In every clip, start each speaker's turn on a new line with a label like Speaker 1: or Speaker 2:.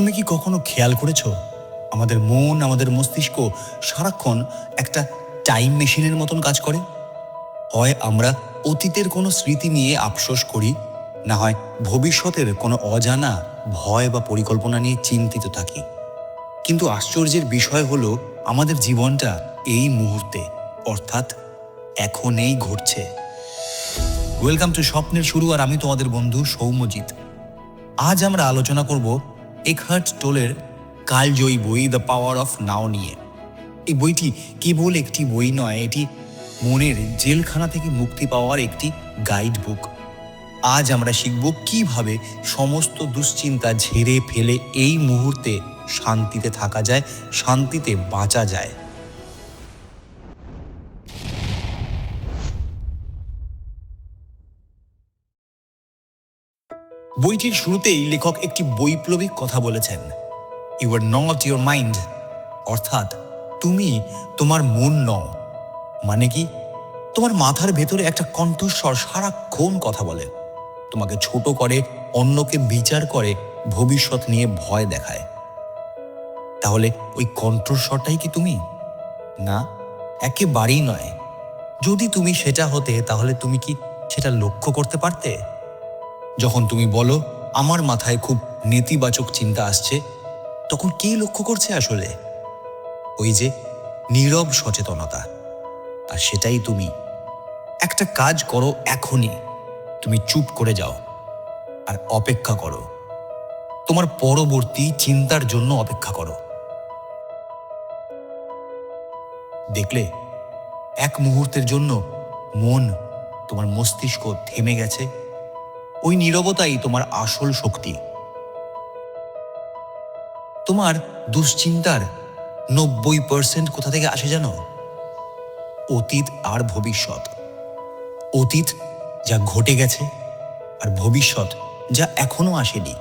Speaker 1: তুমি কি কখনো খেয়াল করেছো আমাদের মন, আমাদের মস্তিষ্ক সারাক্ষণ একটা টাইম মেশিনের মতন কাজ করে? হয় আমরা অতীতের কোনো স্মৃতি নিয়ে আফসোস করি, না হয় ভবিষ্যতের কোনো অজানা ভয় বা পরিকল্পনা নিয়ে চিন্তিত থাকি। কিন্তু আশ্চর্যের বিষয় হলো আমাদের জীবনটা এই মুহূর্তে, অর্থাৎ এখনই ঘটছে। ওয়েলকাম টু স্বপ্নের শুরু, আর আমি তোমাদের বন্ধু সৌম্যজিৎ। আজ আমরা আলোচনা করব এখার্ট টোলের কালজয়ী বই দ্য পাওয়ার অফ নাও নিয়ে। এই বইটি কেবল একটি বই নয়, এটি মনের জেলখানা থেকে মুক্তি পাওয়ার একটি গাইড বুক। আজ আমরা শিখব কিভাবে সমস্ত দুশ্চিন্তা ঝেড়ে ফেলে এই মুহূর্তে শান্তিতে থাকা যায়, শান্তিতে বাঁচা যায়। বইটির শুরুতেই লেখক একটি বৈপ্লবিক কথা বলেছেন, you are not your mind, অর্থাৎ তুমি তোমার মন নও। মানে কি? তোমার মাথার ভেতরে একটা কণ্ঠস্বর সারাক্ষণ কথা বলে, তোমাকে ছোট করে, অন্যকে বিচার করে, ভবিষ্যৎ নিয়ে ভয় দেখায়। তাহলে ওই কণ্ঠস্বরটাই কি তুমি? না, একেবারেই নয়। যদি তুমি সেটা হতে, তাহলে তুমি কি সেটা লক্ষ্য করতে পারতে? যখন তুমি বলো আমার মাথায় খুব নেতিবাচক চিন্তা আসছে, তখন কে লক্ষ্য করছে আসলে? ওই যে নীরব সচেতনতা। আর সেটাই তুমি। একটা কাজ করো এখনই, তুমি চুপ করে যাও আর অপেক্ষা করো। তোমার পরবর্তী চিন্তার জন্য অপেক্ষা করো। দেখলে, এক মুহূর্তের জন্য মন, তোমার মস্তিষ্ক থেমে গেছে। ওই নীরবতাই তোমার আসল শক্তি। তোমার দুশ্চিন্তার 90% কোথা থেকে আসে জানো? অতীত আর ভবিষ্যৎ। অতীত যা ঘটে গেছে, আর ভবিষ্যৎ যা এখনো আসেনি।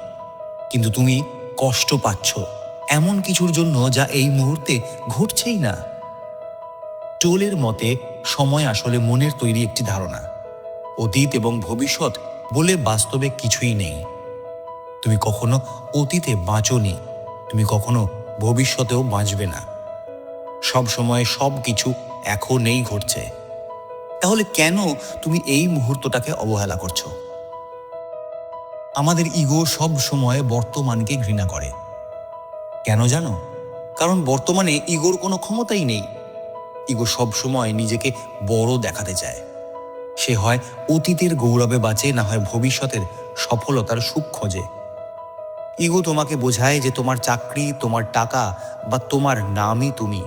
Speaker 1: কিন্তু তুমি কষ্ট পাচ্ছ এমন কিছুর জন্য যা এই মুহূর্তে ঘটছেই না। টোলের মতে সময় আসলে মনের তৈরি একটি ধারণা। অতীত এবং ভবিষ্যৎ বলে বাস্তবে কিছুই নেই। তুমি কখনো অতীতে বাঁচোনি, তুমি কখনো ভবিষ্যতেও বাঁচবে না। সব সময় সব কিছু এখনই ঘটছে। তাহলে কেন তুমি এই মুহূর্তটাকে অবহেলা করছো? আমাদের ইগো সব সময় বর্তমানকে ঘৃণা করে। কেন জানো? কারণ বর্তমানে ইগোর কোনো ক্ষমতাই নেই। ইগো সব সময় নিজেকে বড় দেখাতে চায়। সে হয় অতীতের গৌরবে বাঁচে, না হয় ভবিষ্যতের সফলতার সুখ খোঁজে। ইগো তোমাকে বোঝায় যে তোমার চাকরি, তোমার টাকা বা তোমার নামই তুমি।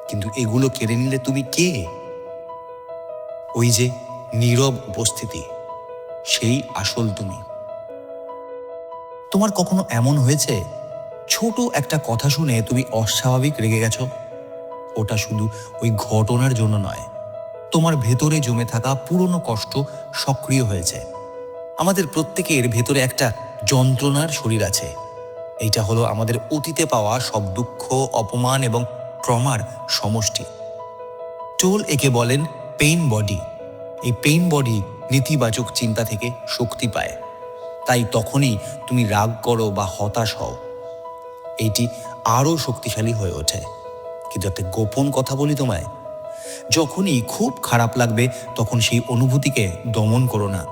Speaker 1: কিন্তু এগুলো কেড়ে নিলে তুমি কে? ওই যে নীরব উপস্থিতি, সেই আসল তুমি। তোমার কখনো এমন হয়েছে ছোট একটা কথা শুনে তুমি অস্বাভাবিক রেগে গেছো? ওটা শুধু ওই ঘটনার জন্য নয়, তোমার ভেতরে জমে থাকা পুরনো কষ্ট সক্রিয় হয়েছে। আমাদের প্রত্যেকের ভেতরে একটা যন্ত্রণার শরীর আছে। এইটা হলো আমাদের অতীতে পাওয়া সব দুঃখ, অপমান এবং ট্রমার সমষ্টি। টোল একে বলেন পেইন বডি। এই পেইন বডি নেতিবাচক চিন্তা থেকে শক্তি পায়। তাই তখনই তুমি রাগ করো বা হতাশ হও। এইটি আরও শক্তিশালী হয়ে ওঠে। কিন্তু একটা গোপন কথা বলি তোমায়, যখনই খুব খারাপ লাগবে তখন সেই অনুভূতিকে দমন করো না,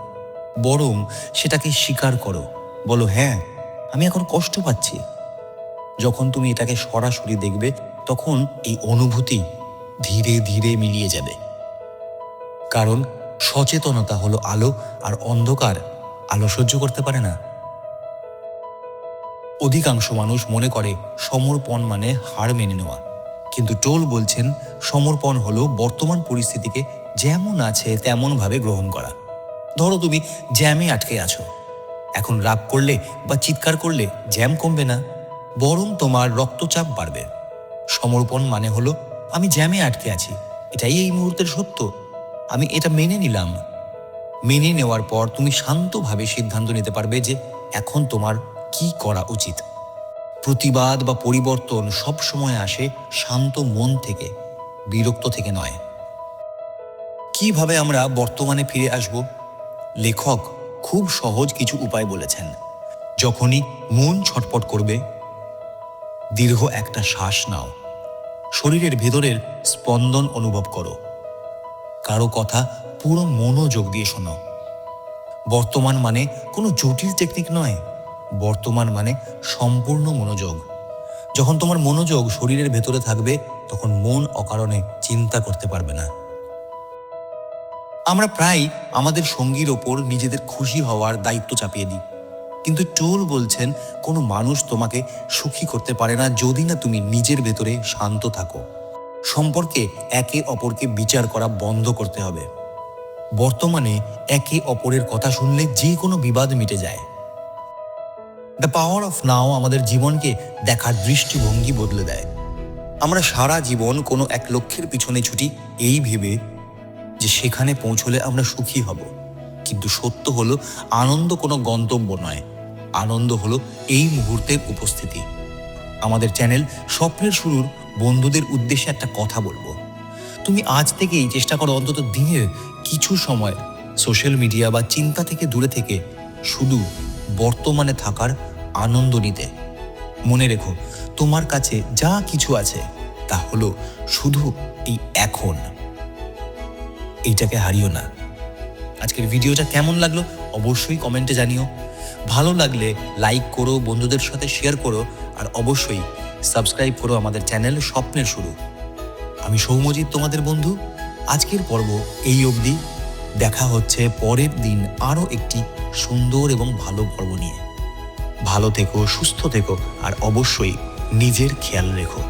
Speaker 1: বরং সেটাকে স্বীকার করো। বলো, হ্যাঁ, আমি এখন কষ্ট পাচ্ছি। যখন তুমি এটাকে সরাসরি দেখবে, তখন এই অনুভূতি ধীরে ধীরে মিলিয়ে যাবে। কারণ সচেতনতা হলো আলো, আর অন্ধকার আলো সহ্য করতে পারে না। অধিকাংশ মানুষ মনে করে সমর্পণ মানে হার মেনে নেওয়া। কিন্তু টোল বলছেন সমর্পণ হলো বর্তমান পরিস্থিতিকে যেমন আছে তেমনভাবে গ্রহণ করা। ধরো তুমি জ্যামে আটকে আছো। এখন রাগ করলে বা চিৎকার করলে জ্যাম কমবে না, বরং তোমার রক্তচাপ বাড়বে। সমর্পণ মানে হলো আমি জ্যামে আটকে আছি, এটাই এই মুহূর্তের সত্য, আমি এটা মেনে নিলাম। মেনে নেওয়ার পর তুমি শান্তভাবে সিদ্ধান্ত নিতে পারবে যে এখন তোমার কি করা উচিত। প্রতিবাদ বা পরিবর্তন সব সময় আসে শান্ত মন থেকে, বিরক্ত থেকে নয়। কিভাবে আমরা বর্তমানে ফিরে আসব? লেখক খুব সহজ কিছু উপায় বলেছেন। যখনই মন ছটপট করবে, দীর্ঘ একটা শ্বাস নাও, শরীরের ভেতরের স্পন্দন অনুভব করো, কারো কথা পুরো মনোযোগ দিয়ে শোনো। বর্তমান মানে কোনো জটিল টেকনিক নয়, বর্তমান মানে সম্পূর্ণ মনোযোগ। যখন তোমার মনোযোগ শরীরের ভেতরে থাকবে, তখন মন অকারণে চিন্তা করতে পারবে না। আমরা প্রায় আমাদের সঙ্গীর ওপর নিজেদের খুশি হওয়ার দায়িত্ব চাপিয়ে দিই, কিন্তু টোল বলছেন কোনো মানুষ তোমাকে সুখী করতে পারে না যদি না তুমি নিজের ভেতরে শান্ত থাকো। সম্পর্কে একে অপরকে বিচার করা বন্ধ করতে হবে। বর্তমানে একে অপরের কথা শুনলে যে কোনো বিবাদ মিটে যায়। দ্য পাওয়ার অফ নাও আমাদের জীবনকে দেখার দৃষ্টিভঙ্গি বদলে দেয়। আমরা সারা জীবন কোনো এক লক্ষ্যের পিছনে ছুটি এই ভেবে যে সেখানে পৌঁছলে আমরা সুখী হব, কিন্তু সত্য হলো আনন্দ কোনো গন্তব্য নয়, আনন্দ হলো এই মুহূর্তের উপস্থিতি। আমাদের চ্যানেল স্বপ্নের শুরুর বন্ধুদের উদ্দেশ্যে একটা কথা বলবো, তুমি আজ থেকেই চেষ্টা করো অন্তত দিনের কিছু সময় সোশ্যাল মিডিয়া বা চিন্তা থেকে দূরে থেকে শুধু বর্তমানে থাকার আনন্দ নিতে। মনে রেখো, তোমার কাছে যা কিছু আছে তা হলো শুধু এই এখন, এইটাকে হারিও না। আজকের ভিডিওটা কেমন লাগলো অবশ্যই কমেন্টে জানিও। ভালো লাগলে লাইক করো, বন্ধুদের সাথে শেয়ার করো, আর অবশ্যই সাবস্ক্রাইব করো আমাদের চ্যানেল স্বপ্নের শুরু। আমি সৌম্যজিৎ, তোমাদের বন্ধু। আজকের পর্ব এই অবধি। দেখা হচ্ছে পরের দিন আরও একটি সুন্দর এবং ভালো পর্ব নিয়ে। ভালো থেকো, সুস্থ থেকো, আর অবশ্যই নিজের খেয়াল রেখো।